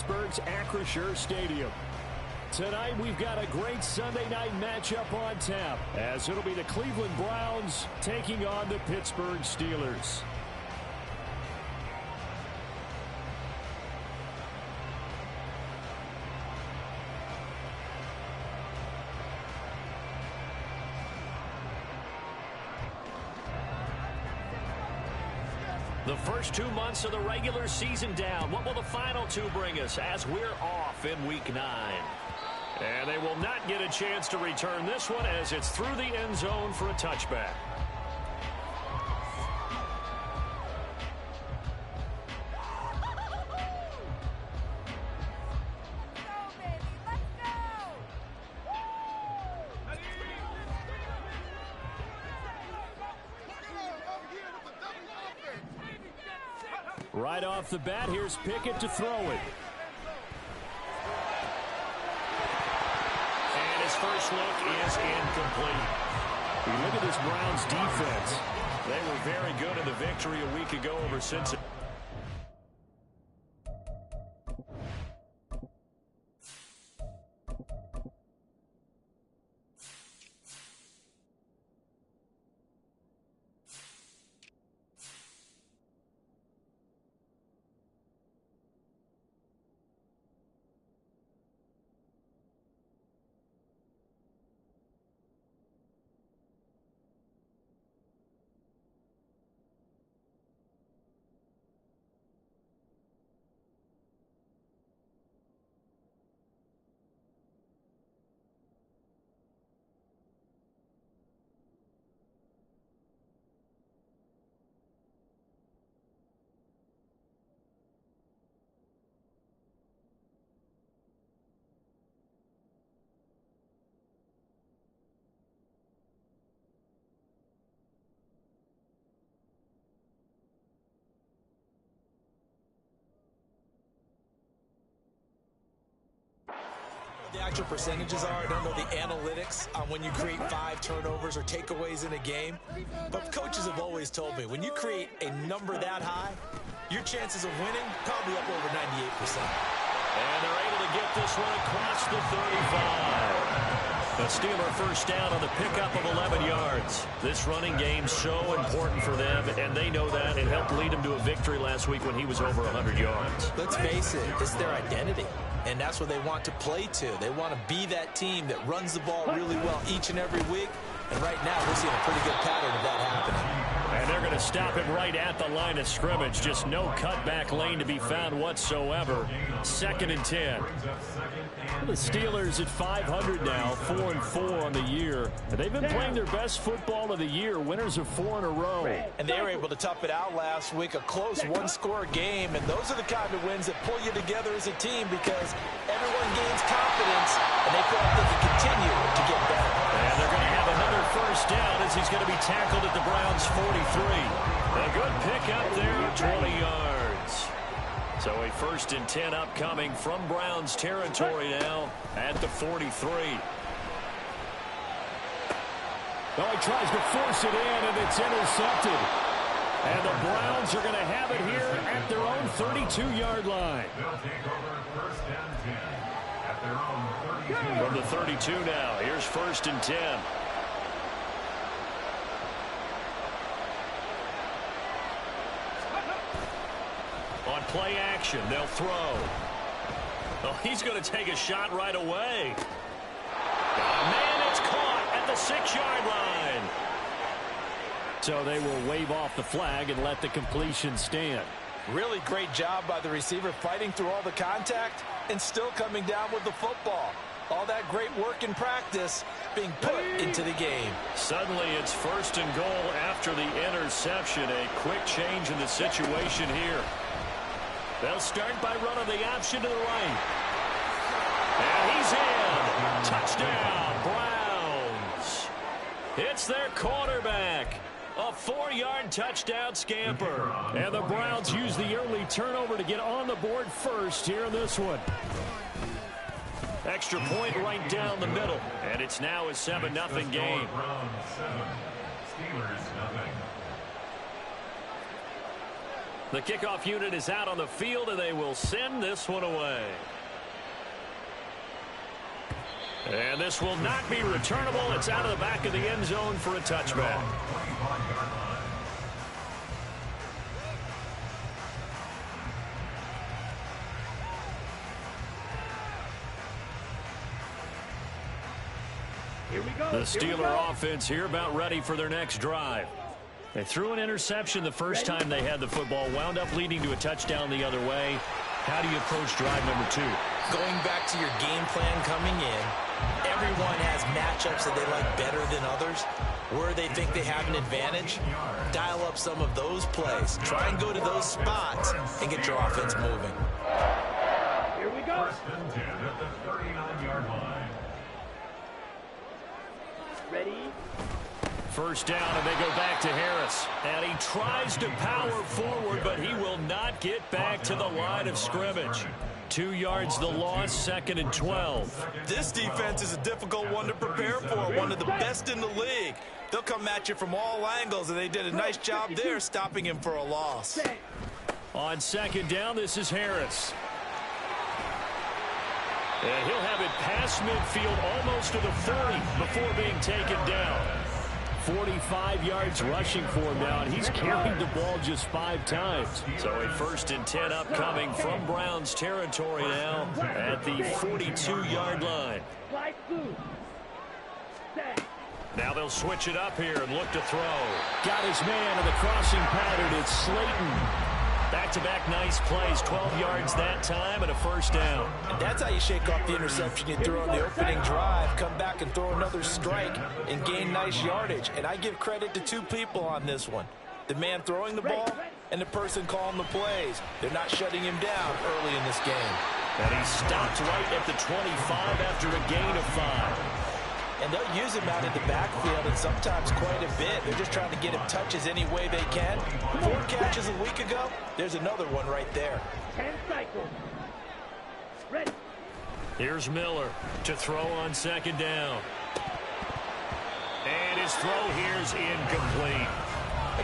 Pittsburgh's Acrisure Stadium. Tonight, we've got a great Sunday night matchup on tap, as it'll be the Cleveland Browns taking on the Pittsburgh Steelers. The first 2 months of the regular season down. What will the final two bring us as we're off in Week 9? And they will not get a chance to return this one as it's through the end zone for a touchback. Right off the bat, here's Pickett to throw it. And his first look is incomplete. You look at this Browns defense. They were very good in the victory a week ago over Cincinnati. The actual percentages are. I don't know the analytics on when you create 5 turnovers or takeaways in a game. But coaches have always told me when you create a number that high, your chances of winning probably up over 98%. And they're able to get this one across the 35. The Steeler first down on the pickup of 11 yards. This running game so important for them, and they know that. It helped lead them to a victory last week when he was over 100 yards. Let's face it, it's their identity. And that's what they want to play to. They want to be that team that runs the ball really well each and every week. And right now, we're seeing a pretty good pattern of that happening. And they're going to stop it right at the line of scrimmage. Just no cutback lane to be found whatsoever. 2nd and 10. The Steelers at 500 now, 4-4 on the year. And they've been playing their best football of the year, winners of 4 in a row. And they were able to tough it out last week, a close one-score game. And those are the kind of wins that pull you together as a team because everyone gains confidence, and they feel like they can continue to get better. And they're going to have another first down as he's going to be tackled at the Browns' 43. A good pickup there, 20 yards. So a 1st and 10 upcoming from Browns territory now at the 43. Oh, he tries to force it in, and it's intercepted. And the Browns are going to have it here at their own 32-yard line. They'll take over 1st and 10 at their own 32. From the 32 now, here's 1st and 10. On play action, they'll throw. Oh, he's going to take a shot right away. Oh, man, it's caught at the 6-yard line. So they will wave off the flag and let the completion stand. Really great job by the receiver fighting through all the contact and still coming down with the football. All that great work in practice being put into the game. Suddenly it's 1st and goal after the interception. A quick change in the situation here. They'll start by running the option to the right. And he's in. Touchdown, Browns. It's their quarterback. A 4-yard touchdown scamper. And the Browns use the early turnover to get on the board first here in this one. Extra point right down the middle. And it's now a 7-0 game. Steelers 0. The kickoff unit is out on the field, and they will send this one away. And this will not be returnable. It's out of the back of the end zone for a touchback. Here we go. The Steeler offense here about ready for their next drive. They threw an interception the first time they had the football, wound up leading to a touchdown the other way. How do you approach drive number 2? Going back to your game plan coming in, everyone has matchups that they like better than others. Where they think they have an advantage, dial up some of those plays. Try and go to those spots and get your offense moving. Here we go. First and 10 at the 39-yard line. Ready? First down, and they go back to Harris. And he tries to power forward, but he will not get back to the line of scrimmage. 2 yards the loss, 2nd and 12. This defense is a difficult one to prepare for, one of the best in the league. They'll come at you from all angles, and they did a nice job there stopping him for a loss. On 2nd down, this is Harris. And he'll have it past midfield almost to the 40 before being taken down. 45 yards rushing for him now, and he's carried the ball just 5 times. So a 1st and 10 upcoming from Browns territory now at the 42-yard line. Now they'll switch it up here and look to throw. Got his man in the crossing pattern. It's Slayton. Back-to-back nice plays, 12 yards that time and a 1st down. And that's how you shake off the interception you threw on the opening drive, come back and throw another strike and gain nice yardage. And I give credit to 2 people on this one. The man throwing the ball and the person calling the plays. They're not shutting him down early in this game. And he stopped right at the 25 after a gain of 5. And they'll use him out in the backfield, and sometimes quite a bit. They're just trying to get him touches any way they can. 4 catches a week ago, there's another one right there. 10 cycles. Ready. Here's Miller to throw on 2nd down. And his throw here's incomplete.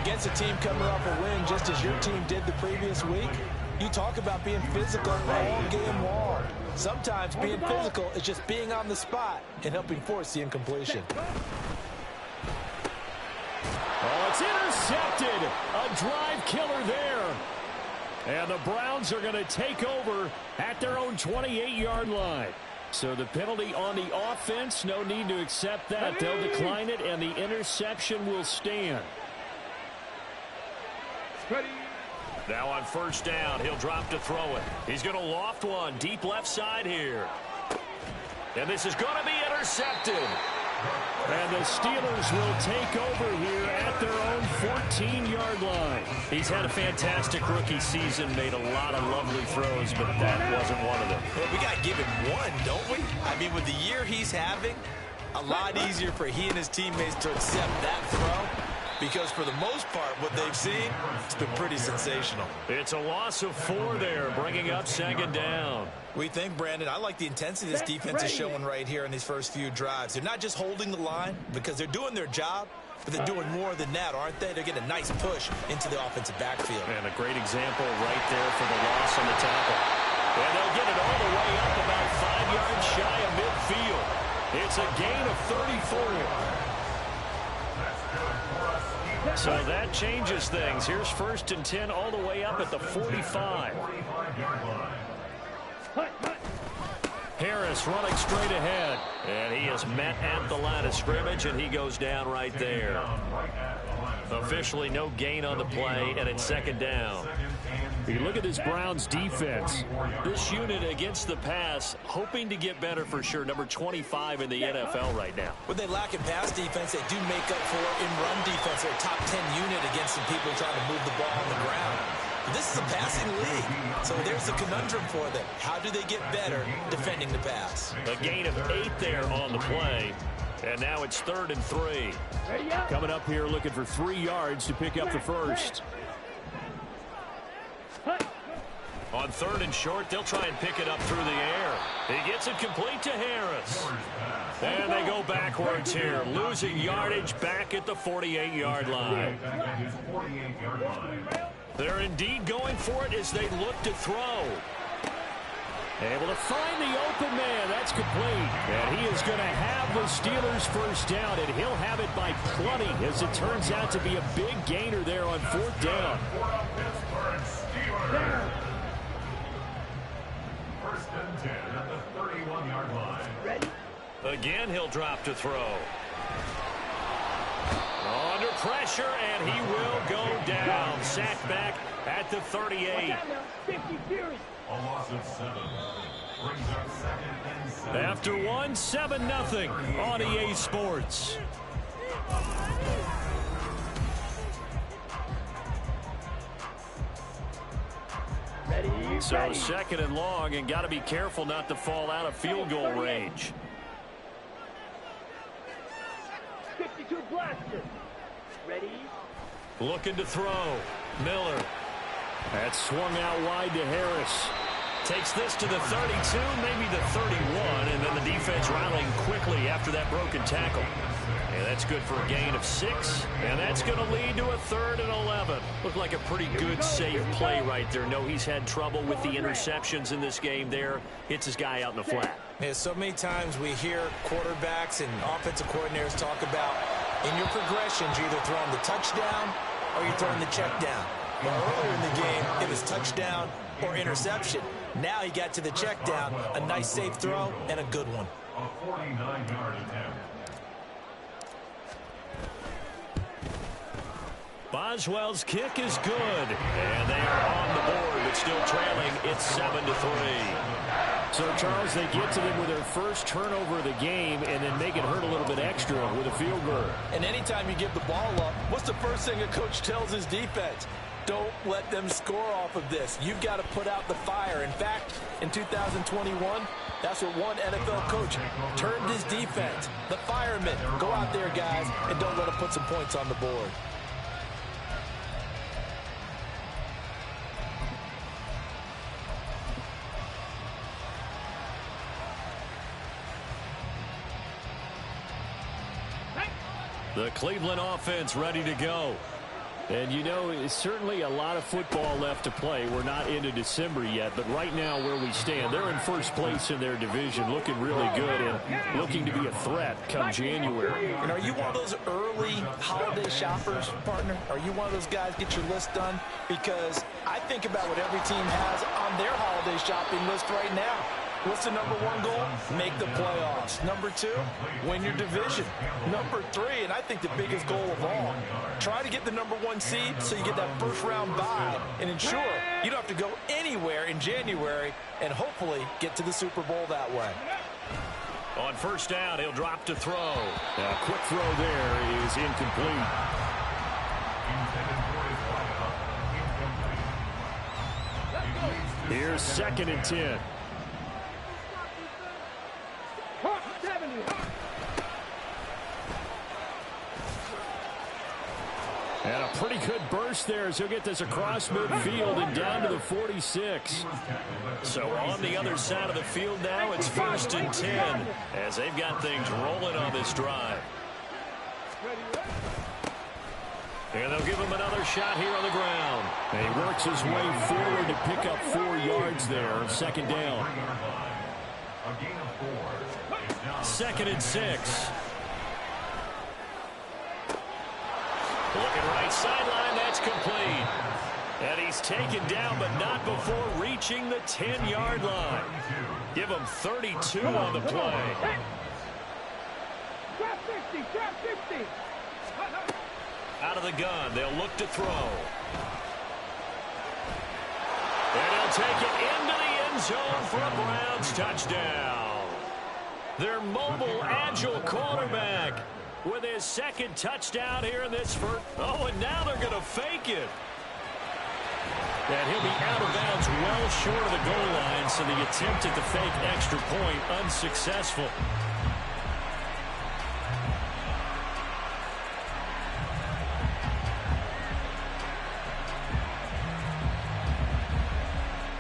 Against a team coming off a win just as your team did the previous week, you talk about being physical all game long. Sometimes being physical is just being on the spot and helping force the incompletion. Oh, it's intercepted. A drive killer there. And the Browns are going to take over at their own 28-yard line. So the penalty on the offense, no need to accept that. They'll decline it, and the interception will stand. Ready. Now on 1st down, he'll drop to throw it. He's going to loft one deep left side here. And this is going to be intercepted. And the Steelers will take over here at their own 14-yard line. He's had a fantastic rookie season, made a lot of lovely throws, but that wasn't one of them. Well, we got to give him one, don't we? I mean, with the year he's having, a lot easier for he and his teammates to accept that throw. Because for the most part, what they've seen, it's been pretty sensational. It's a loss of 4 there, bringing up 2nd down. We think, Brandon, I like the intensity this defense is showing right here in these first few drives. They're not just holding the line because they're doing their job, but they're doing more than that, aren't they? They're getting a nice push into the offensive backfield. And a great example right there for the loss on the tackle. And they'll get it all the way up about 5 yards shy of midfield. It's a gain of 34. So that changes things. Here's 1st and 10 all the way up at the 45. Harris running straight ahead. And he is met at the line of scrimmage, and he goes down right there. Officially no gain on the play, and it's 2nd down. You look at this Browns defense. This unit against the pass, hoping to get better for sure. Number 25 in the NFL right now. When they lack in pass defense, they do make up for it in run defense. They're a top 10 unit against some people trying to move the ball on the ground. But this is a passing league, so there's a conundrum for them. How do they get better defending the pass? A gain of 8 there on the play. And now it's 3rd and 3. Coming up here looking for 3 yards to pick up the first. On 3rd and short, they'll try and pick it up through the air. He gets it complete to Harris. And they go backwards here, losing yardage back at the 48-yard line. They're indeed going for it as they look to throw. Able to find the open man. That's complete. And he is going to have the Steelers first down, and he'll have it by plenty as it turns out to be a big gainer there on fourth down. First and 10 at the 31-yard line. Ready? Again, he'll drop to throw. Under pressure, and he will go down. Sacked back at the 38. 50 series. A loss of 7. Brings up second and 7. After 1, 7-0 on EA Sports. Ready? So Ready. second and long, and got to be careful not to fall out of field goal range. 52 blaster. Ready? Looking to throw. Miller. That's swung out wide to Harris. Takes this to the 32, maybe the 31, and then the defense rallying quickly after that broken tackle. And that's good for a gain of 6, and that's going to lead to a 3rd and 11. Looked like a pretty good, safe play right there. No, he's had trouble with the interceptions in this game there. Hits his guy out in the flat. Yeah, so many times we hear quarterbacks and offensive coordinators talk about in your progressions, you're either throwing the touchdown or you're throwing the check down. Well, earlier in the game, it was touchdown or interception. Now he got to the check down, a nice safe throw, and a good one. A 49-yard attempt. Boswell's kick is good, and they are on the board, but still trailing. It's 7-3. So, Charles, they get to them with their first turnover of the game and then make it hurt a little bit extra with a field goal. And anytime you give the ball up, what's the first thing a coach tells his defense? Don't let them score off of this. You've got to put out the fire. In fact, in 2021, that's what one NFL coach termed his defense. The firemen. Go out there, guys, and don't let them put some points on the board. The Cleveland offense ready to go. And, you know, it's certainly a lot of football left to play. We're not into December yet, but right now where we stand, they're in first place in their division, looking really good and looking to be a threat come January. And are you one of those early holiday shoppers, partner? Are you one of those guys get your list done? Because I think about what every team has on their holiday shopping list right now. What's the number 1 goal? Make the playoffs. Number 2, win your division. Number 3, and I think the biggest goal of all, try to get the number 1 seed so you get that first round bye and ensure you don't have to go anywhere in January and hopefully get to the Super Bowl that way. On first down, he'll drop to throw. A quick throw there is incomplete. Here's 2nd and 10. 70. And a pretty good burst there as he'll get this across midfield and down to the 46. So on the other side of the field now, it's 1st and 10 as they've got things rolling on this drive. And they'll give him another shot here on the ground. And he works his way forward to pick up 4 yards there on 2nd down. A gain of 4. 2nd and 6. Looking right sideline, that's complete. And he's taken down, but not before reaching the 10-yard line. Give him 32 on the play. Trap 60, trap 60. Out of the gun, they'll look to throw. And he'll take it into the end zone for a Browns touchdown. Their mobile, agile quarterback with his 2nd touchdown here in this first. Oh, and now they're going to fake it. And he'll be out of bounds well short of the goal line, so the attempt at the fake extra point unsuccessful.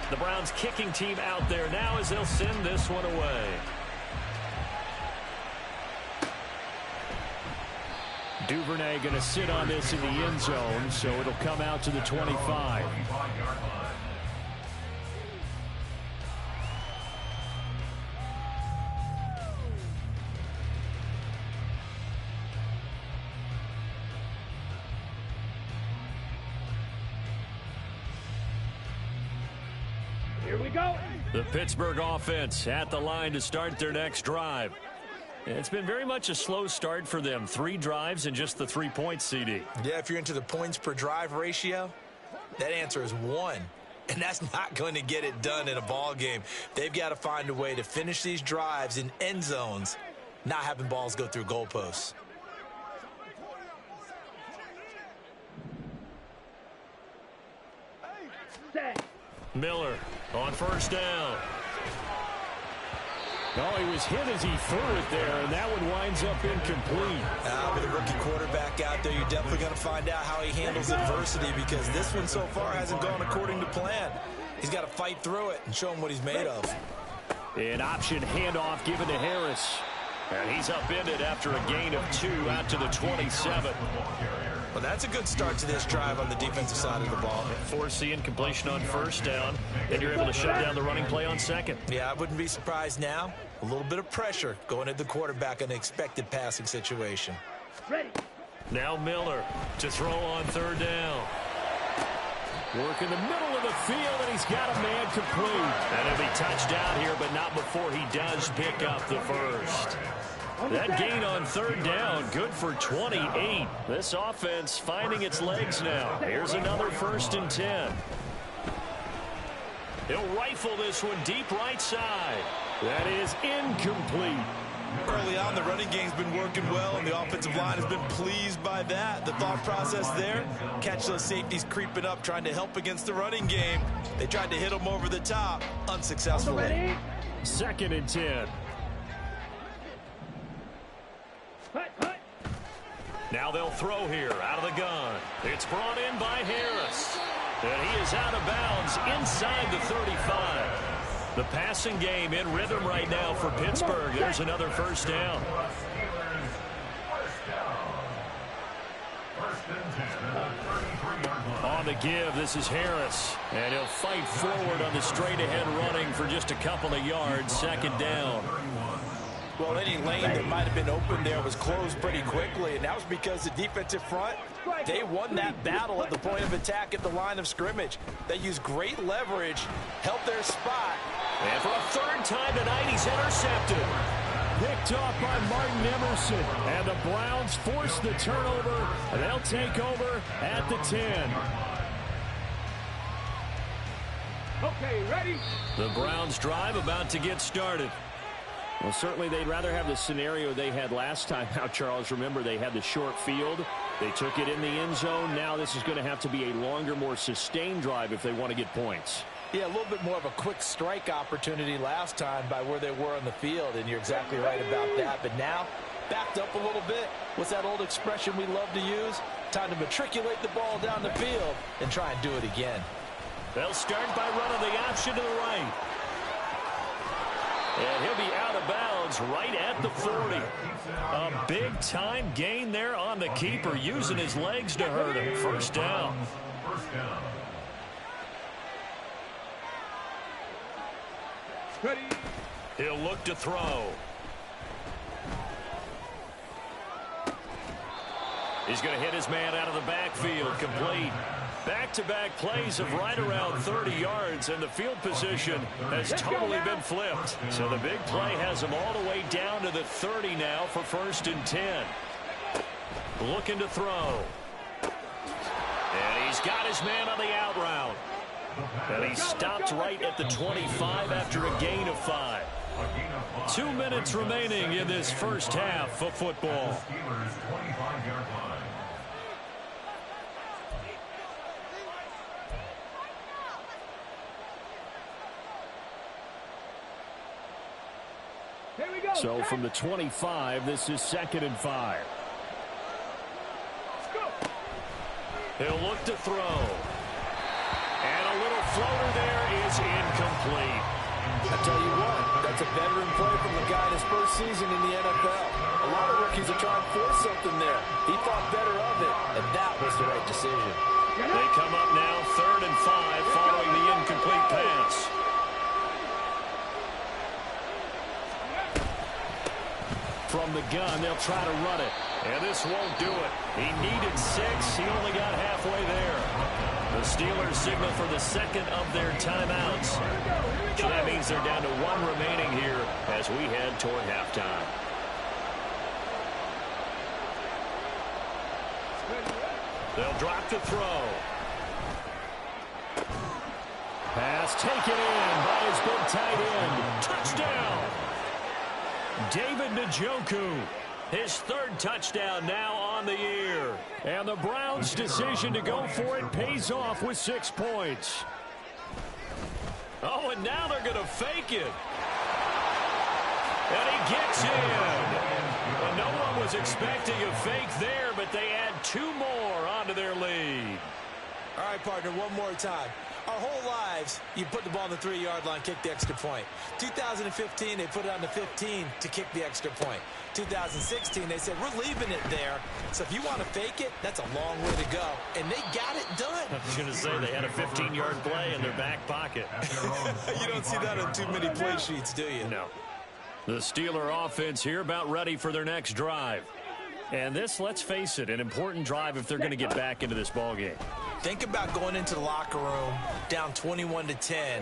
The Browns kicking team out there now as they'll send this one away. Duvernay going to sit on this in the end zone, so it'll come out to the 25. Here we go. The Pittsburgh offense at the line to start their next drive. It's been very much a slow start for them. 3 drives and just the 3 points, CD. Yeah, if you're into the points per drive ratio, that answer is 1. And that's not going to get it done in a ball game. They've got to find a way to finish these drives in end zones, not having balls go through goalposts. Set. Miller on first down. Oh, he was hit as he threw it there, and that one winds up incomplete. With a rookie quarterback out there, you're definitely going to find out how he handles adversity, because this one so far hasn't gone according to plan. He's got to fight through it and show him what he's made of. An option handoff given to Harris. And he's upended after a gain of 2 out to the 27. Well, that's a good start to this drive on the defensive side of the ball. Force the incompletion on first down, and you're able to shut down the running play on second. Yeah, I wouldn't be surprised now. A little bit of pressure going at the quarterback in an expected passing situation. Ready. Now Miller to throw on third down. Work in the middle of the field, and he's got a man complete. And he'll be touched out here, but not before he does pick up the first. That gain on third down, good for 28. This offense finding its legs now. Here's another 1st and 10. He'll rifle this one deep right side. That is incomplete. Early on, the running game's been working well, and the offensive line has been pleased by that. The thought process there, catch those safeties creeping up, trying to help against the running game. They tried to hit them over the top, unsuccessfully. Ready. 2nd and 10. Hut, hut. Now they'll throw here out of the gun. It's brought in by Harris. And he is out of bounds inside the 35. The passing game in rhythm right now for Pittsburgh. There's another first down. On the give, this is Harris. And he'll fight forward on the straight-ahead running for just a couple of yards. 2nd down. Well, any lane that might have been open there was closed pretty quickly, and that was because the defensive front, they won that battle at the point of attack at the line of scrimmage. They used great leverage, held their spot. And for a 3rd time tonight, he's intercepted. Picked off by Martin Emerson. And the Browns force the turnover, and they'll take over at the 10. Okay, ready. The Browns drive about to get started. Well, certainly they'd rather have the scenario they had last time out, Charles. Remember, they had the short field. They took it in the end zone. Now this is going to have to be a longer, more sustained drive if they want to get points. Yeah, a little bit more of a quick strike opportunity last time by where they were on the field, and you're exactly right about that. But now, backed up a little bit. What's that old expression we love to use? Time to matriculate the ball down the field and try and do it again. They'll start by running the option to the right. And he'll be out of bounds right at the 40. A big-time gain there on the keeper, using his legs to hurt him. First down. Ready. He'll look to throw. He's going to hit his man out of the backfield, complete. Back-to-back plays of right around 30 yards, and the field position has totally been flipped. So the big play has him all the way down to the 30 now for 1st and 10. Looking to throw. And he's got his man on the out route. And he stopped right at the 25 after a gain of 5. 2 minutes remaining in this first half of football. Here we go. So from the 25, this is 2nd and 5. Let's go. He'll look to throw. And a little floater there is incomplete. I tell you what, that That's a veteran play from the guy in his first season in the NFL. A lot of rookies are trying to force something there. He thought better of it, and that was the right decision. They come up now 3rd and 5 following the incomplete pass. From the gun, they'll try to run it. And this won't do it. He needed 6. He only got halfway there. The Steelers signal for the second of their timeouts. So that means they're down to 1 remaining here as we head toward halftime. They'll drop to throw. Pass taken in by his big tight end. Touchdown! David Njoku. His 3rd touchdown now on the year. And the Browns' decision to go for it pays off with 6 points. Oh, and now they're going to fake it. And he gets in. Well, no one was expecting a fake there, but they add 2 more onto their lead. All right, partner, one more time. Our whole lives, you put the ball on the 3-yard line, kick the extra point. 2015, they put it on the 15 to kick the extra point. 2016, they said, we're leaving it there. So if you want to fake it, that's a long way to go. And they got it done. I was going to say they had a 15-yard play in their back pocket. You don't see that on too many play sheets, do you? No. The Steeler offense here about ready for their next drive. And this, let's face it, an important drive if they're going to get back into this ballgame. Think about going into the locker room down 21-10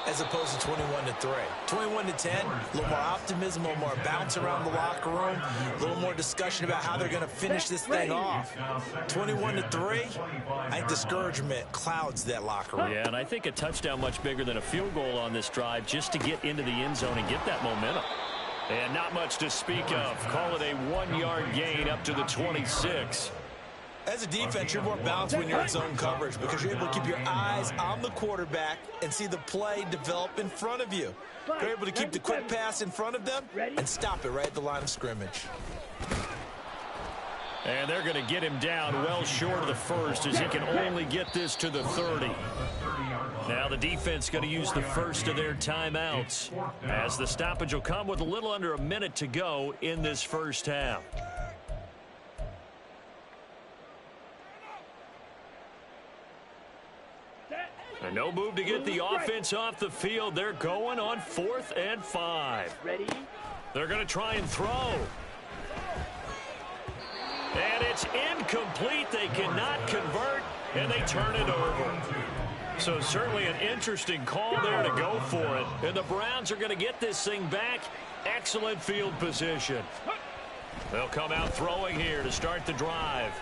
as opposed to 21-3. 21-10, a little more optimism, a little more bounce around the locker room, a little more discussion about how they're going to finish this thing off. 21-3, I think discouragement clouds that locker room. Yeah, and I think a touchdown much bigger than a field goal on this drive just to get into the end zone and get that momentum. And not much to speak of. Call it a 1-yard gain up to the 26. As a defense, you're more balanced when you're in zone coverage because you're able to keep your eyes on the quarterback and see the play develop in front of you. You're able to keep the quick pass in front of them and stop it right at the line of scrimmage. And they're going to get him down well short of the first as he can only get this to the 30. Now the defense going to use the first of their timeouts as the stoppage will come with a little under a minute to go in this first half. And no move to get the offense off the field. They're going on 4th and 5. Ready? They're going to try and throw. And it's incomplete. They cannot convert, and they turn it over. So certainly an interesting call there to go for it. And the Browns are going to get this thing back. Excellent field position. They'll come out throwing here to start the drive.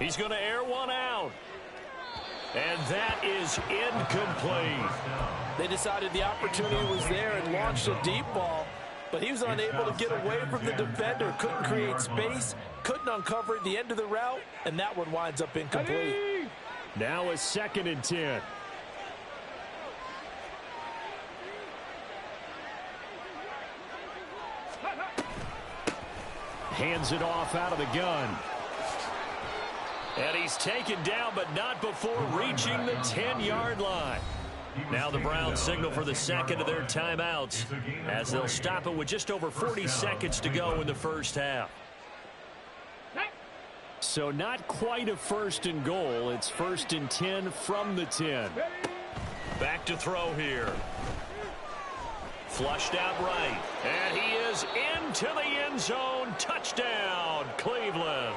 He's going to air one out. And that is incomplete. They decided the opportunity was there and launched a deep ball, but he was unable to get away from the defender, couldn't create space, couldn't uncover the end of the route, and that one winds up incomplete. Now a 2nd and 10. Hands it off out of the gun. And he's taken down, but not before reaching the 10-yard line. Now the Browns signal for the second of their timeouts as they'll stop it with just over 40 seconds to go in the first half. So not quite a 1st and goal. It's 1st and 10 from the 10. Back to throw here. Flushed out right. And he is into the end zone. Touchdown, Cleveland.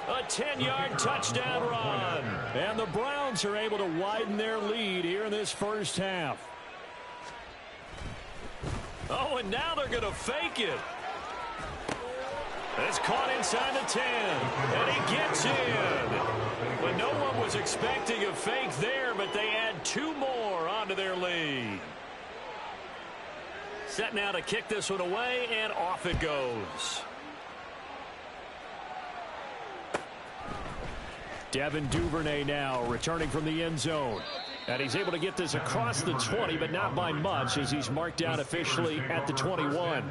A 10-yard touchdown run. And the Browns are able to widen their lead here in this first half. Oh, and now they're going to fake it. It's caught inside the 10. And he gets in. But no one was expecting a fake there, but they add 2 more onto their lead. Set now to kick this one away, and off it goes. Devin Duvernay now returning from the end zone. And he's able to get this across the 20, but not by much as he's marked down officially at the 21.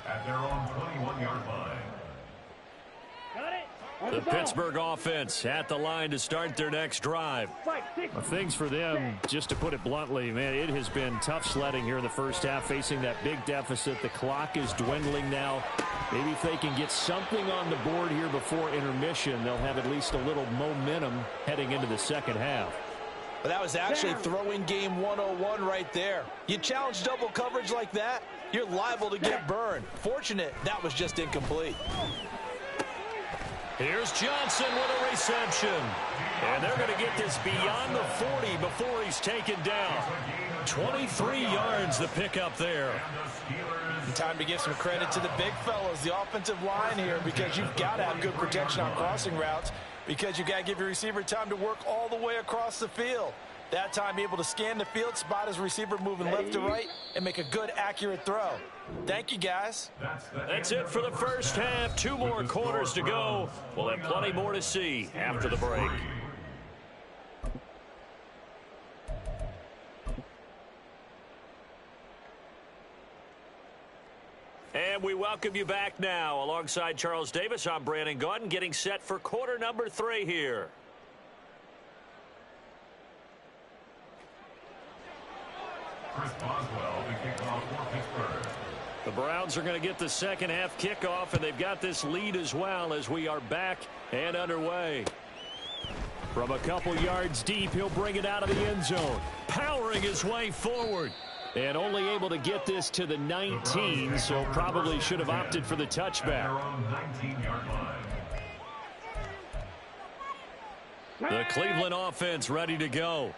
At their own 21-yard line. Got it. The Pittsburgh offense at the line to start their next drive. Well, things for them, just to put it bluntly, man, it has been tough sledding here in the first half, facing that big deficit. The clock is dwindling now. Maybe if they can get something on the board here before intermission, they'll have at least a little momentum heading into the second half. But that was actually throwing game 101 right there. You challenge double coverage like that, you're liable to get burned. Fortunate that was just incomplete. Here's Johnson with a reception. And they're going to get this beyond the 40 before he's taken down. 23 yards the pickup there. And time to give some credit to the big fellas, the offensive line here, because you've got to have good protection on crossing routes, because you've got to give your receiver time to work all the way across the field. That time able to scan the field, spot his receiver moving left to right, and make a good, accurate throw. Thank you, guys. That's it for the first half. 2 more quarters to go. We'll have plenty more to see after the break. And we welcome you back now. Alongside Charles Davis, I'm Brandon Gaudin, getting set for quarter number 3 here. Chris Boswell, the kickoff for Pittsburgh. The Browns are going to get the second half kickoff, and they've got this lead as well as we are back and underway. From a couple yards deep, he'll bring it out of the end zone, powering his way forward. And only able to get this to the 19, so probably should have opted for the touchback. The Cleveland offense ready to go.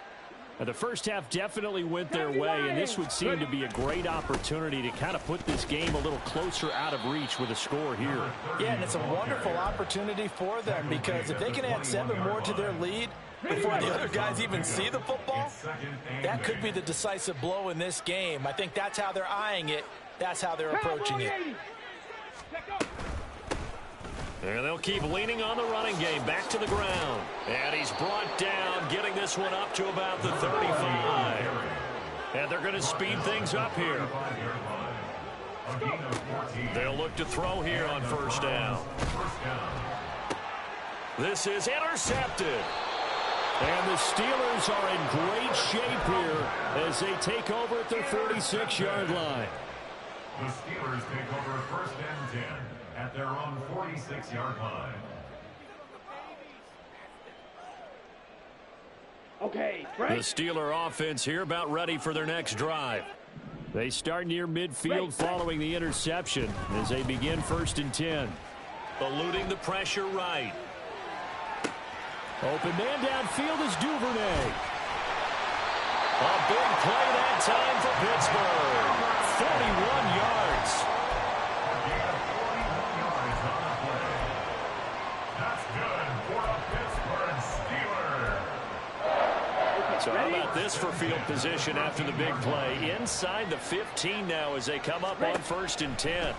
Now, the first half definitely went their way, and this would seem to be a great opportunity to kind of put this game a little closer out of reach with a score here. Yeah, and it's a wonderful opportunity for them, because if they can add 7 more to their lead before the other guys even see the football, that could be the decisive blow in this game. I think that's how they're eyeing it. That's how they're approaching it. And they'll keep leaning on the running game, back to the ground. And he's brought down, getting this one up to about the 35. And they're going to speed things up here. They'll look to throw here on first down. This is intercepted. And the Steelers are in great shape here as they take over at their 46-yard line. The Steelers take over first and 10 at their own 46-yard line. Okay, The right. Steeler offense here about ready for their next drive. They start near midfield following the interception as they begin first and 10. Eluding the pressure right. Open man downfield is Duvernay. A big play that time for Pittsburgh. 41 yards. That's good for the Pittsburgh Steelers. So how about this for field position after the big play? Inside the 15 now as they come up on first and 10.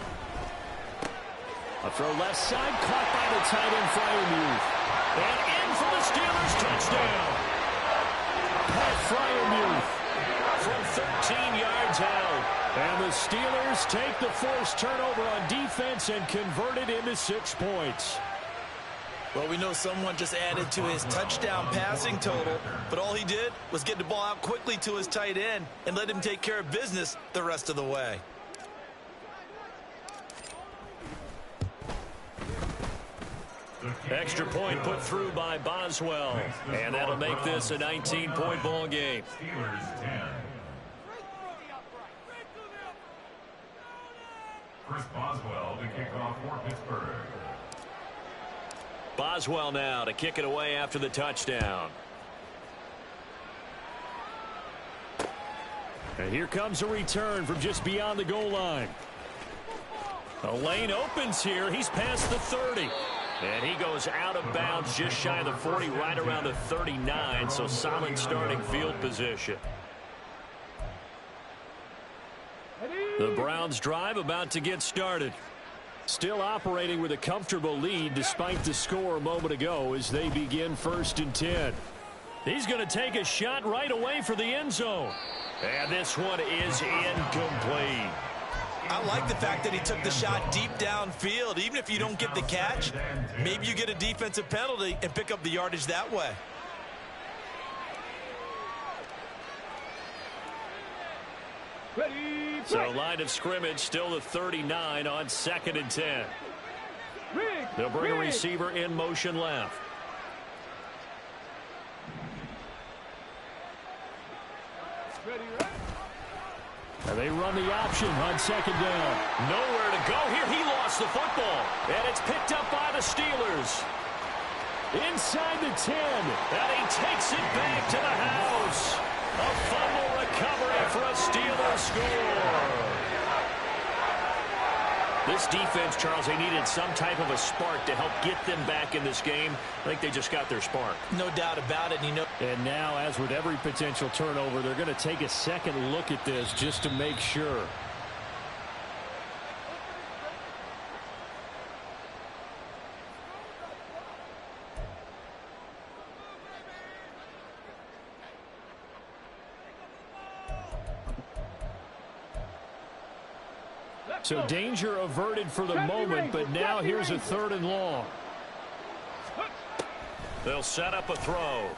A throw left side, caught by the tight end Freiermuth. And in for the Steelers, touchdown. Pat Freiermuth from 13 yards out. And the Steelers take the forced turnover on defense and convert it into 6 points. Well, we know someone just added to his touchdown passing total, but all he did was get the ball out quickly to his tight end and let him take care of business the rest of the way. Extra point put through by Boswell. And that'll make this a 19-point ball game. Steelers 10. Chris Boswell to kick off for Pittsburgh. Boswell now to kick it away after the touchdown. And here comes a return from just beyond the goal line. The lane opens here. He's past the 30. And he goes out of bounds just shy of the 40, right around the 39. So solid starting field position. The Browns drive about to get started. Still operating with a comfortable lead despite the score a moment ago as they begin first and 10. He's going to take a shot right away for the end zone. And this one is incomplete. I I like the fact that he took the shot deep downfield. Even if you don't get the catch, maybe you get a defensive penalty and pick up the yardage that way. Ready, So line of scrimmage still the 39 on 2nd and 10. They'll bring a receiver in motion left. Ready, right? And they run the option on 2nd down. Nowhere to go here. He lost the football. And it's picked up by the Steelers. Inside the 10. And he takes it back to the house. A fumble recovery for a Steelers score. This defense, Charles, they needed some type of a spark to help get them back in this game. I think they just got their spark. No doubt about it. And now, as with every potential turnover, they're going to take a second look at this just to make sure. So danger averted for the moment, but now here's a 3rd and long. They'll set up a throw.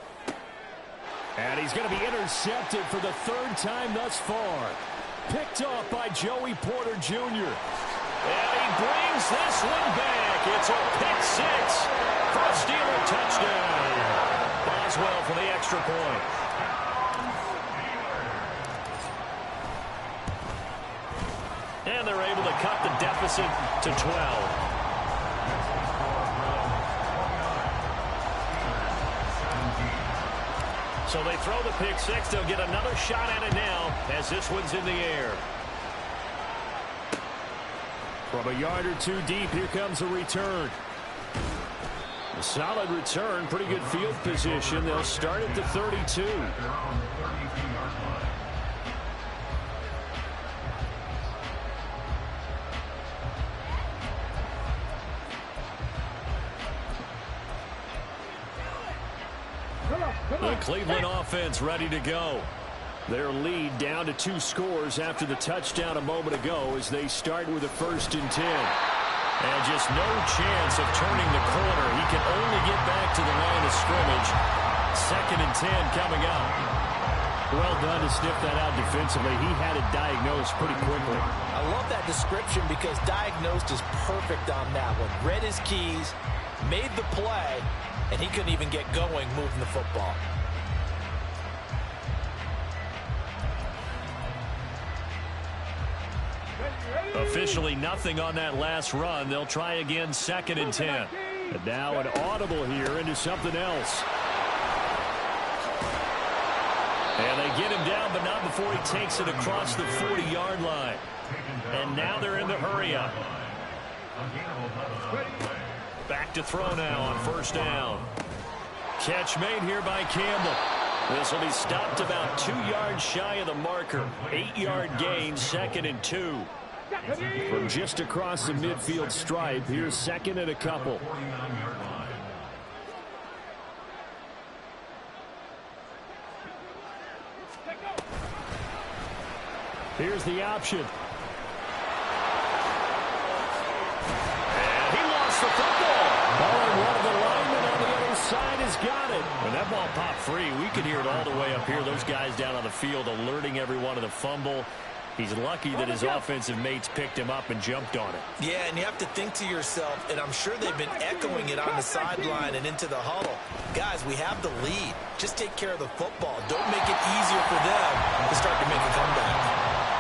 And he's going to be intercepted for the 3rd time thus far. Picked off by Joey Porter Jr. And he brings this one back. It's a pick 6 for a Steeler touchdown. Boswell for the extra point. And they're able to cut the deficit to 12. So they throw the pick 6. They'll get another shot at it now as this one's in the air. From a yard or two deep, here comes a return. A solid return, pretty good field position. They'll start at the 32. The Cleveland offense ready to go. Their lead down to 2 scores after the touchdown a moment ago as they start with a 1st and 10. And just no chance of turning the corner. He can only get back to the line of scrimmage. 2nd and 10 coming up. Well done to sniff that out defensively. He had it diagnosed pretty quickly. I love that description because diagnosed is perfect on that one. Read his keys, made the play, and he couldn't even get going moving the football. Officially nothing on that last run. They'll try again 2nd and 10. And now an audible here into something else. And they get him down, but not before he takes it across the 40-yard line. And now they're in the hurry-up. Back to throw now on 1st down. Catch made here by Campbell. This will be stopped about 2 yards shy of the marker. 8-yard gain, 2nd and 2. From just across the midfield stripe, here's 2nd and a couple. Here's the option. And he lost the football. Oh, and one of the linemen on the other side has got it. When that ball popped free, we could hear it all the way up here. Those guys down on the field alerting everyone of the fumble. He's lucky that his offensive mates picked him up and jumped on it. Yeah, and you have to think to yourself, and I'm sure they've been echoing it on the sideline and into the huddle. Guys, we have the lead. Just take care of the football. Don't make it easier for them to start to make a comeback.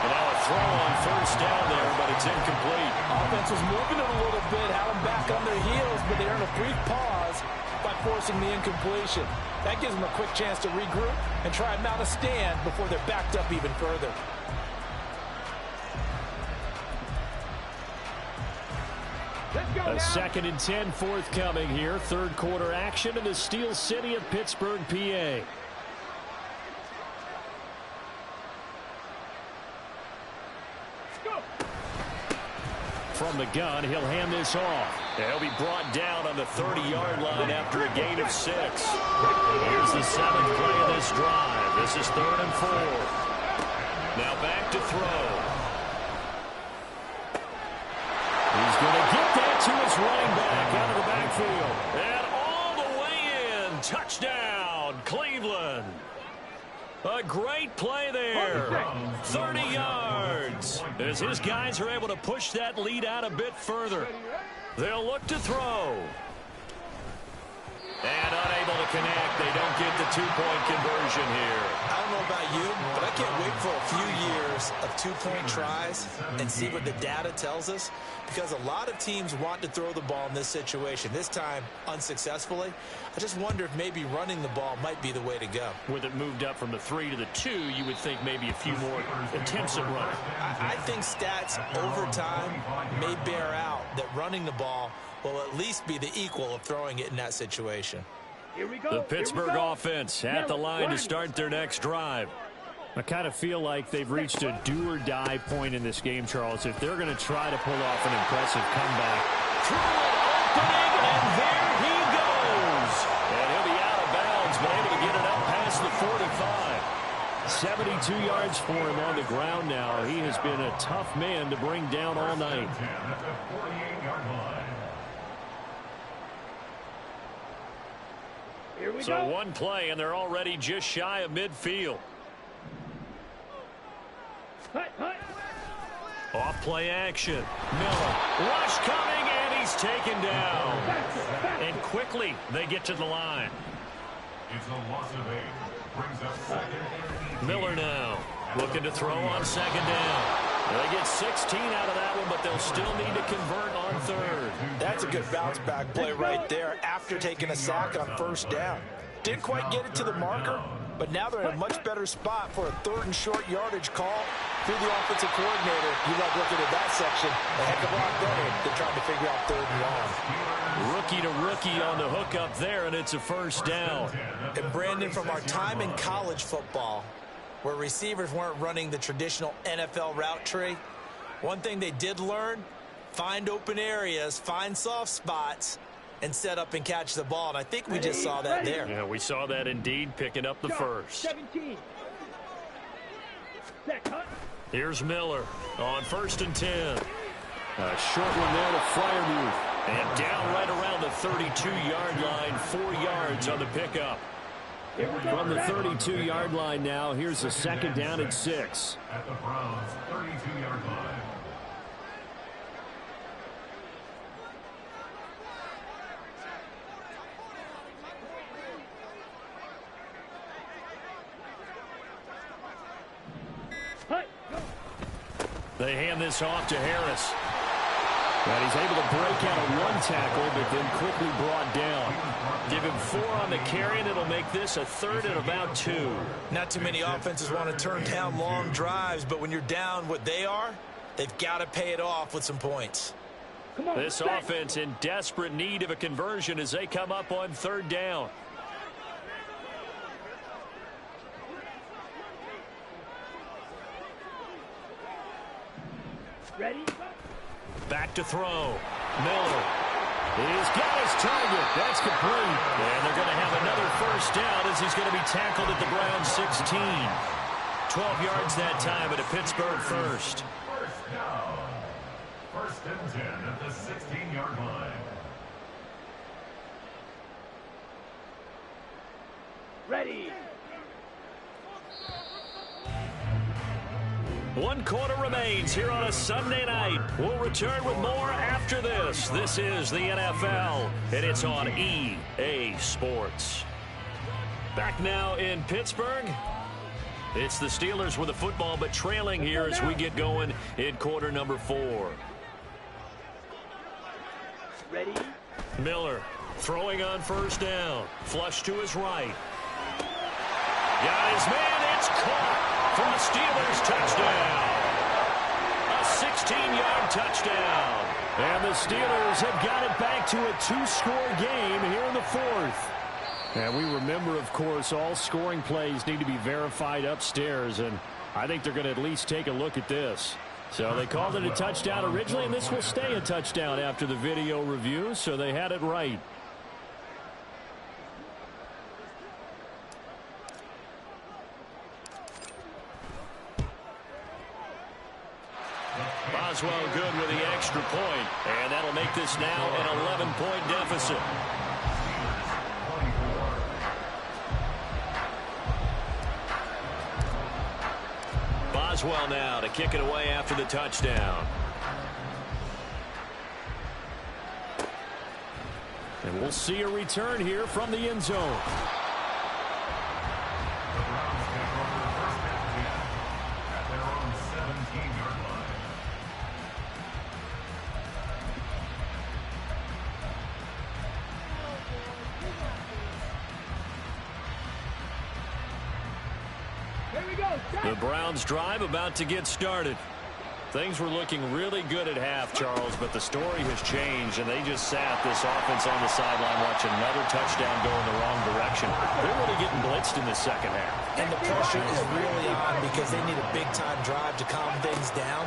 And now a throw on 1st down there, but it's incomplete. Offense was moving it a little bit, had them back on their heels, but they earned a brief pause by forcing the incompletion. That gives them a quick chance to regroup and try and mount a stand before they're backed up even further. A 2nd and 10 forthcoming here. 3rd quarter action in the Steel City of Pittsburgh, PA. From the gun, he'll hand this off. He'll be brought down on the 30-yard line after a gain of 6. Here's the 7th play of this drive. This is 3rd and 4. Now back to throw. to his running back out of the backfield. And all the way in. Touchdown, Cleveland. A great play there. 30 yards. As his guys are able to push that lead out a bit further. They'll look to throw. And unable to connect. They don't get the two-point conversion here. I don't know about you, but I can't wait for a few years of two-point tries and see what the data tells us, because a lot of teams want to throw the ball in this situation. This time, unsuccessfully. I just wonder if maybe running the ball might be the way to go. With it moved up from the 3 to the 2, you would think maybe a few more attempts at running. I think stats over time may bear out that running the ball will at least be the equal of throwing it in that situation. The Pittsburgh offense at the line to start their next drive. I kind of feel like they've reached a do-or-die point in this game, Charles. If they're going to try to pull off an impressive comeback. Through an opening, and there he goes. And he'll be out of bounds, but able to get it up past the 45. 72 yards for him on the ground now. He has been a tough man to bring down all night. So one play, and they're already just shy of midfield. Off play action. Miller. Rush coming, and he's taken down. And quickly, they get to the line. It's a loss of 8. Brings up second. Miller now looking to throw on second down. They get 16 out of that one, but they'll still need to convert on third. That's a good bounce back play right there after taking a sack on first down. Didn't quite get it to the marker, but now they're in a much better spot for a 3rd and short yardage call through the offensive coordinator. You like looking at that section a heck of a lot better than trying to figure out 3rd and long. Rookie to rookie on the hook up there, and it's a first down. And Brandon, from our time in college football, where receivers weren't running the traditional NFL route tree, one thing they did learn, find open areas, find soft spots, and set up and catch the ball. And I think we just saw that there. Yeah, we saw that indeed, picking up the first. 17. Here's Miller on 1st and 10. A short one there to Fryermuth. And down right around the 32-yard line, 4 yards on the pickup. From the 32-yard line now, here's a second down at 6. At the Browns' 32-yard line. They hand this off to Harris. And he's able to break out of one tackle, but then quickly brought down. Give him 4 on the carry, and it'll make this a 3rd and about 2. Not too many offenses want to turn down long drives, but when you're down what they are, they've got to pay it off with some points. This offense in desperate need of a conversion as they come up on 3rd down. Ready? Back to throw. Miller. He's got his target. That's complete. And they're going to have another first down as he's going to be tackled at the Browns 16. 12 yards that time at a Pittsburgh first. First down. 1st and 10 at the 16-yard line. Ready. 1 quarter remains here on a Sunday night. We'll return with more after this. This is the NFL, and it's on EA Sports. Back now in Pittsburgh. It's the Steelers with the football, but trailing here as we get going in quarter number 4. Ready. Miller throwing on first down. Flush to his right. Got his man. It's caught from the Steelers. Touchdown. A 16-yard touchdown. And the Steelers have got it back to a 2-score game here in the 4th. And we remember, of course, all scoring plays need to be verified upstairs, and I think they're going to at least take a look at this. So they called it a touchdown originally, and this will stay a touchdown after the video review, so they had it right. Boswell good with the extra point, and that'll make this now an 11-point deficit. Boswell now to kick it away after the touchdown. And we'll see a return here from the end zone. The Browns drive about to get started. Things were looking really good at half, Charles, but the story has changed, and they just sat this offense on the sideline watching another touchdown go in the wrong direction. They're really getting blitzed in the second half. And the pressure is really on because they need a big-time drive to calm things down.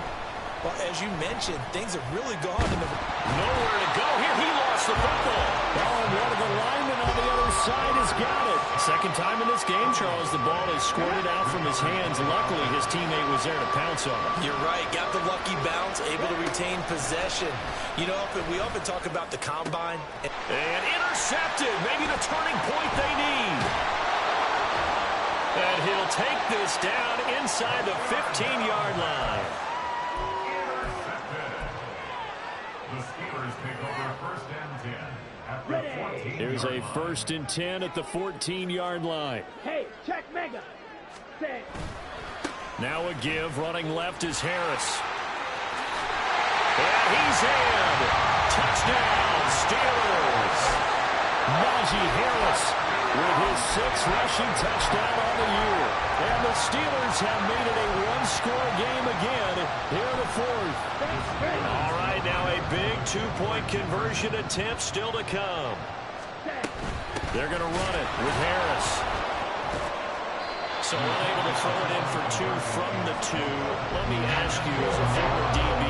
Well, as you mentioned, things have really gone in the... Nowhere to go here. He lost the football. Oh, and one of the linemen on the other side has got it. Second time in this game, Charles, the ball is squirted out from his hands. Luckily, his teammate was there to pounce on him. You're right. Got the lucky bounce, able to retain possession. You know, we often talk about the combine. And intercepted. Maybe the turning point they need. And he'll take this down inside the 15-yard line. The Steelers take over first and 10 at the 14. Here's a first and 10 at the 14-yard line. Hey, check mega. Set. Now a give. Running left is Harris. And he's in. Touchdown, Steelers. Najee Harris with his 6th rushing touchdown on the year. And the Steelers have made it a one-score game again here in the 4th. All right, now a big two-point conversion attempt still to come. They're going to run it with Harris. So unable to throw it in for 2 from the 2. Let me ask you, as a former DB,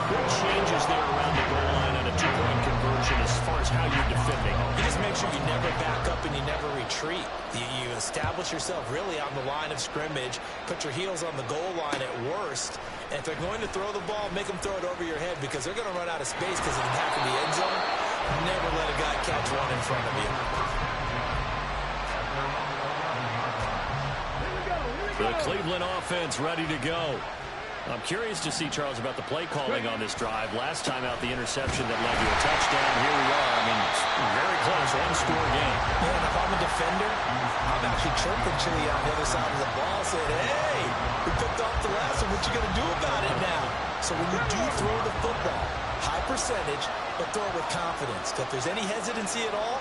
what changes there around the goal line on a two-point conversion as far as how you're defending? You just make sure you never back up and you never retreat. You establish yourself really on the line of scrimmage, put your heels on the goal line at worst, and if they're going to throw the ball, make them throw it over your head because they're going to run out of space because of the back of the end zone. Never let a guy catch one in front of you. The Cleveland offense ready to go. I'm curious to see, Charles, about the play calling on this drive. Last time out, the interception that led to a touchdown. Here we are. I mean, very close, one-score game. Yeah, and if I'm a defender, I'm actually chirping Chili on the other side of the ball, saying, hey, we picked off the last one. What you going to do about it now? So when you do throw the football, high percentage, but throw it with confidence. If there's any hesitancy at all,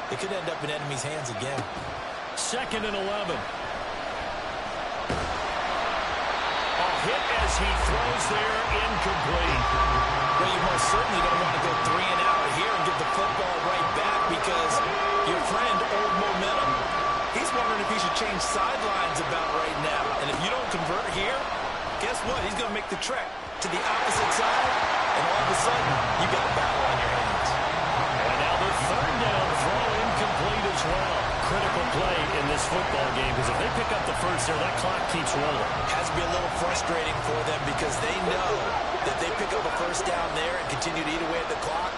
it could end up in enemy's hands again. 2nd and 11. Hit as he throws there, incomplete. Well, you most certainly don't want to go 3 and out here and give the football right back because your friend, Old Momentum, he's wondering if he should change sidelines about right now. And if you don't convert here, guess what? He's going to make the trek to the opposite side, and all of a sudden, you got a battle on your hands. And now the 3rd down throw incomplete as well. Critical play in this football game because if they pick up the first there, that clock keeps rolling. Has to be a little frustrating for them because they know that they pick up a first down there and continue to eat away at the clock,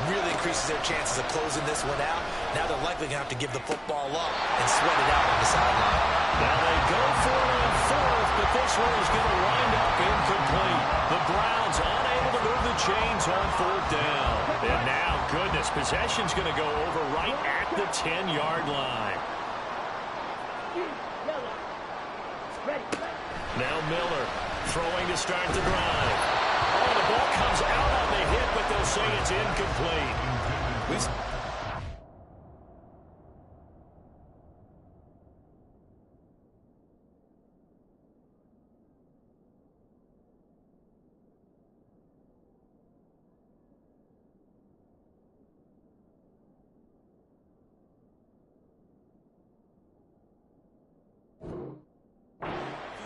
really increases their chances of closing this one out. Now they're likely going to have to give the football up and sweat it out on the sideline. Now they go for it on 4th, but this one is going to wind up incomplete. The Browns unable to move the chains on 4th down. And now, goodness, possession's going to go over right at the 10-yard line. Now Miller throwing to start the drive. Oh, the ball comes out on the hit, but they'll say it's incomplete.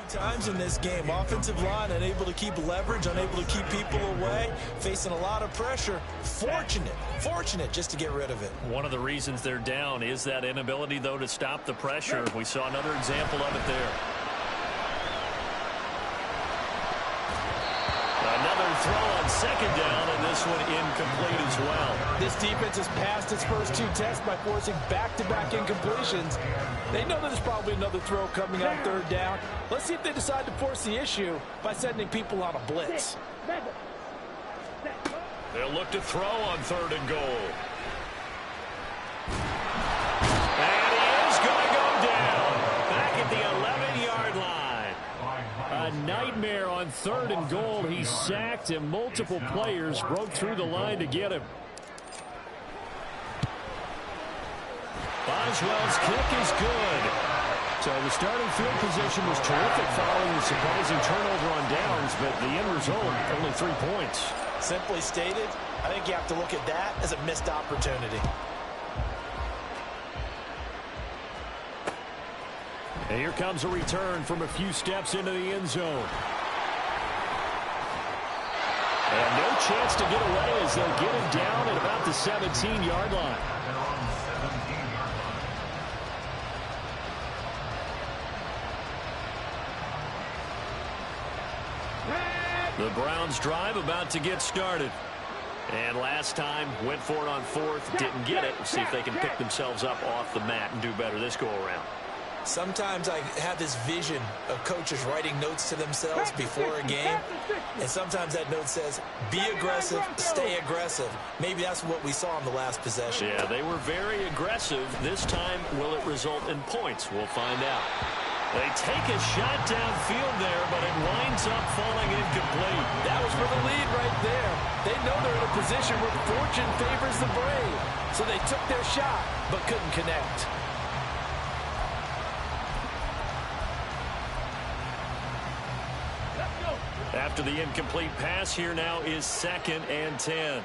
Times in this game, offensive line unable to keep leverage, unable to keep people away, facing a lot of pressure. Fortunate just to get rid of it. One of the reasons they're down is that inability, though, to stop the pressure. We saw another example of it there. throw on second down, and this one incomplete as well. This defense has passed its first 2 tests by forcing back-to-back incompletions. They know there's probably another throw coming on third down. Let's see if they decide to force the issue by sending people on a blitz. They'll look to throw on third and goal. And he is going to go down back at the 11-yard line. A nightmare on third and goal. He sacked, and multiple players broke through the line to get him. Boswell's kick is good. So the starting field position was terrific following the surprising turnover on downs, but the end result, only 3 points. Simply stated, I think you have to look at that as a missed opportunity. And here comes a return from a few steps into the end zone. And no chance to get away as they'll get him down at about the 17-yard line. The Browns drive about to get started. And last time, went for it on fourth, didn't get it. See if they can pick themselves up off the mat and do better this go-around. Sometimes I have this vision of coaches writing notes to themselves before a game, and sometimes that note says, be aggressive, stay aggressive. Maybe that's what we saw in the last possession. Yeah, they were very aggressive. This time, will it result in points? We'll find out. They take a shot downfield there, but it winds up falling incomplete. That was for the lead right there. They know they're in a position where fortune favors the brave. So they took their shot, but couldn't connect. After the incomplete pass, here now is 2nd and 10.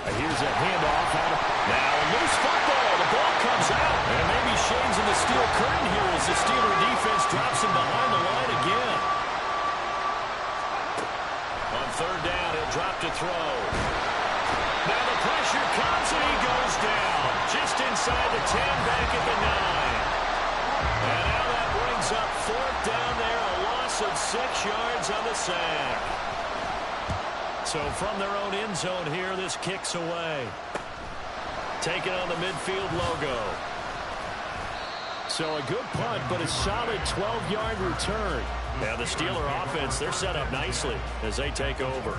Here's a handoff. Now a loose football. The ball comes out. And maybe shades in the steel curtain here as the Steeler defense drops him behind the line again. On third down, he'll drop to throw. Now the pressure comes and he goes down. Just inside the 10, back at the 9. And now that brings up 4th down there. A loss of 6 yards on the sack. So from their own end zone here, this kicks away. Taken on the midfield logo. So a good punt, but a solid 12-yard return. Now the Steeler offense, they're set up nicely as they take over.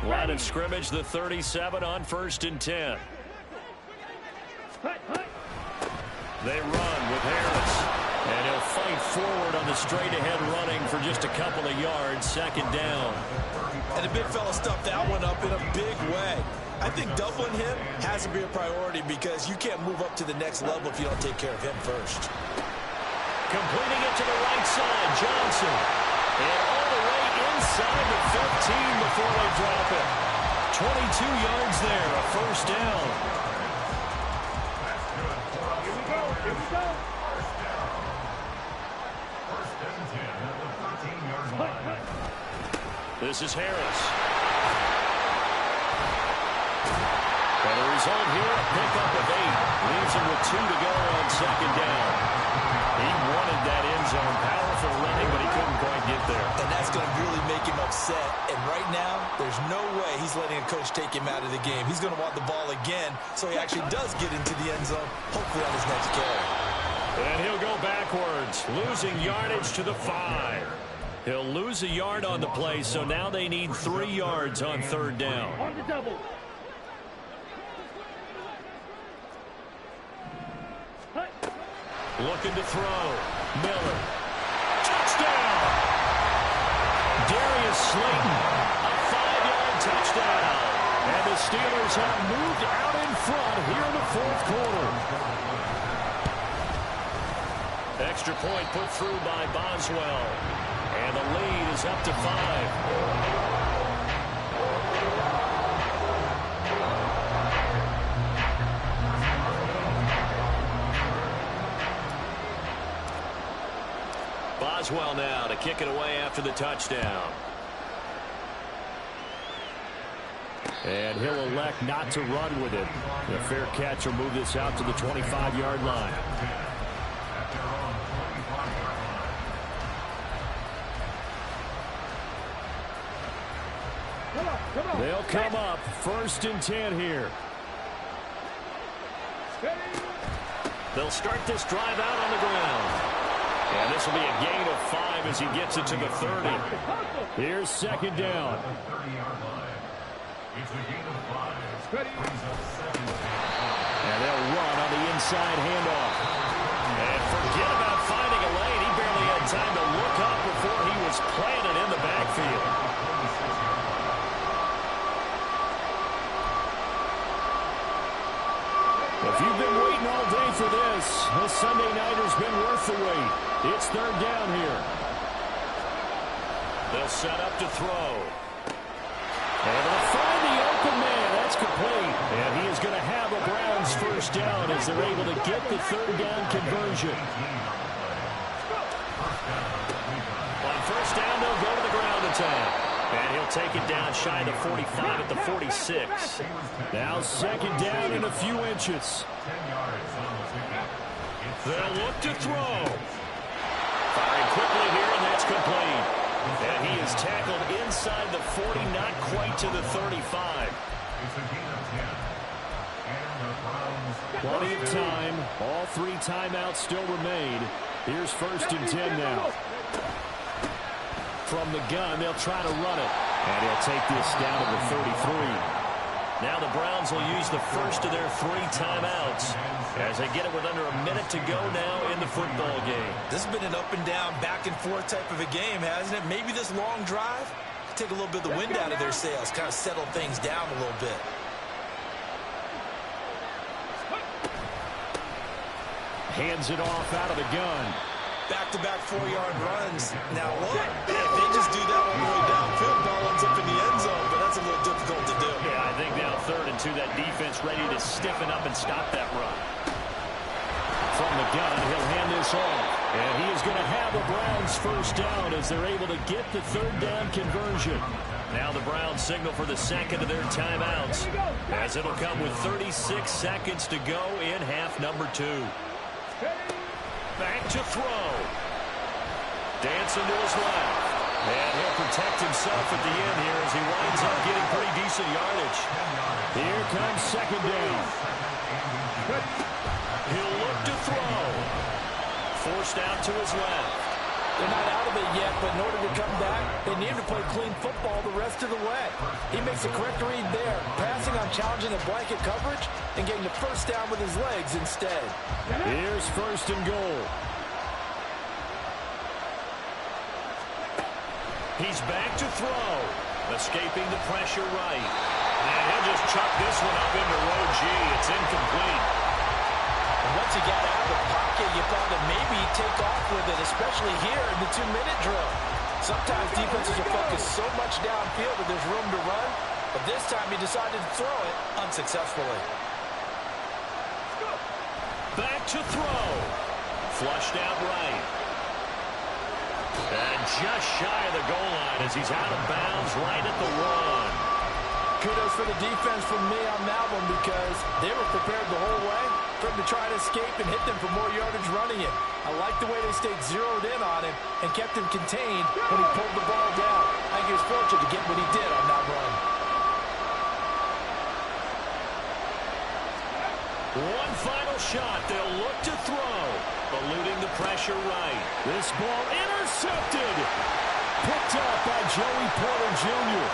Line of scrimmage, the 37 on 1st and 10. They run with Harris. And he'll fight forward on the straight-ahead running for just a couple of yards. 2nd down. And the big fella stuffed that one up in a big way. I think doubling him has to be a priority because you can't move up to the next level if you don't take care of him first. Completing it to the right side, Johnson. And all the way inside the 15 before they drop it. 22 yards there, a 1st down. Here we go. This is Harris. And the result here, a pickup of 8. Leaves him with 2 to go on 2nd down. He wanted that end zone. Powerful running, but he couldn't quite get there. And that's going to really make him upset. And right now, there's no way he's letting a coach take him out of the game. He's going to want the ball again, so he actually does get into the end zone, hopefully on his next carry. And he'll go backwards, losing yardage to the 5. He'll lose a yard on the play, so now they need 3 yards on 3rd down. On the double. Looking to throw. Miller. Touchdown! Darius Slayton, a 5-yard touchdown. And the Steelers have moved out in front here in the 4th quarter. Extra point put through by Boswell. And the lead is up to 5. Boswell now to kick it away after the touchdown. And he'll elect not to run with it. The fair catch will move this out to the 25-yard line. They'll come up 1st and 10 here. They'll start this drive out on the ground. And this will be a gain of 5 as he gets it to the 30. Here's 2nd down. And they'll run on the inside handoff. And forget about finding a lane. He barely had time to look up before he was planted in the backfield. If you've been waiting all day for this Sunday nighter's been worth the wait. It's 3rd down here. They'll set up to throw. And they'll find the open man. That's complete. And he is going to have a Browns 1st down as they're able to get the 3rd down conversion. On 1st down, they'll go to the ground attack. And he'll take it down shy of the 45 at the 46. Now 2nd down in a few inches. They'll look to throw. Firing quickly here, and that's complete. And he is tackled inside the 40, not quite to the 35. Plenty of time. All 3 timeouts still remain. Here's 1st and 10 now. From the gun, they'll try to run it. And he'll take this down to the 33. Now the Browns will use the first of their 3 timeouts as they get it with under a minute to go now in the football game. This has been an up and down, back and forth type of a game, hasn't it? Maybe this long drive take a little bit of the wind out of their sails, kind of settle things down a little bit. Hands it off out of the gun. Back-to-back 4-yard runs. Now look, if they just do that all the way downfield, ball ends up in the end zone, but that's a little difficult to do. Yeah, I think now 3rd and 2, that defense ready to stiffen up and stop that run. From the gun, he'll hand this off. And he is going to have a Browns 1st down as they're able to get the 3rd down conversion. Now the Browns signal for the 2nd of their timeouts as it'll come with 36 seconds to go in half number 2. Back to throw. Dancing to his left. And he'll protect himself at the end here as he winds up getting pretty decent yardage. Here comes 2nd down. He'll look to throw. Forced out to his left. They're not out of it yet, but in order to come back, they need to play clean football the rest of the way. He makes a correct read there, passing on challenging the blanket coverage and getting the 1st down with his legs instead. Here's 1st and goal. He's back to throw. Escaping the pressure right. And he'll just chuck this one up into row G. It's incomplete. And once he got out of the pocket, you thought that maybe he'd take off with it, especially here in the 2-minute drill. Sometimes defenses will focus so much downfield that there's room to run, but this time he decided to throw it unsuccessfully. Back to throw. Flushed out right. And just shy of the goal line as he's out of bounds right at the 1. Kudos for the defense from me on that one because they were prepared the whole way for him to try to escape and hit them for more yardage running it. I like the way they stayed zeroed in on him and kept him contained when he pulled the ball down. I think he was fortunate to get what he did on that run. One final shot. They'll look to throw. Eluding the pressure right. This ball intercepted. Picked up by Joey Porter Jr.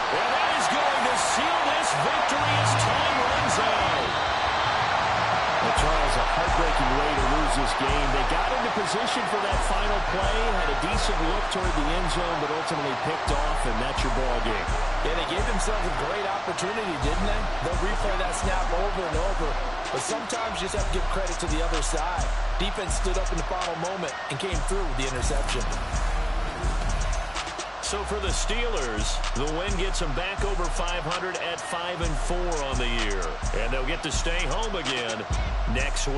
And that is going to seal this victory as time runs out. Well, Charles, a heartbreaking way to lose this game. They got into position for that final play, had a decent look toward the end zone, but ultimately picked off, and that's your ball game. Yeah, they gave themselves a great opportunity, didn't they? They'll replay that snap over and over. But sometimes you just have to give credit to the other side. Defense stood up in the final moment and came through with the interception. So for the Steelers, the win gets them back over 500 at 5-4 on the year. And they'll get to stay home again next week.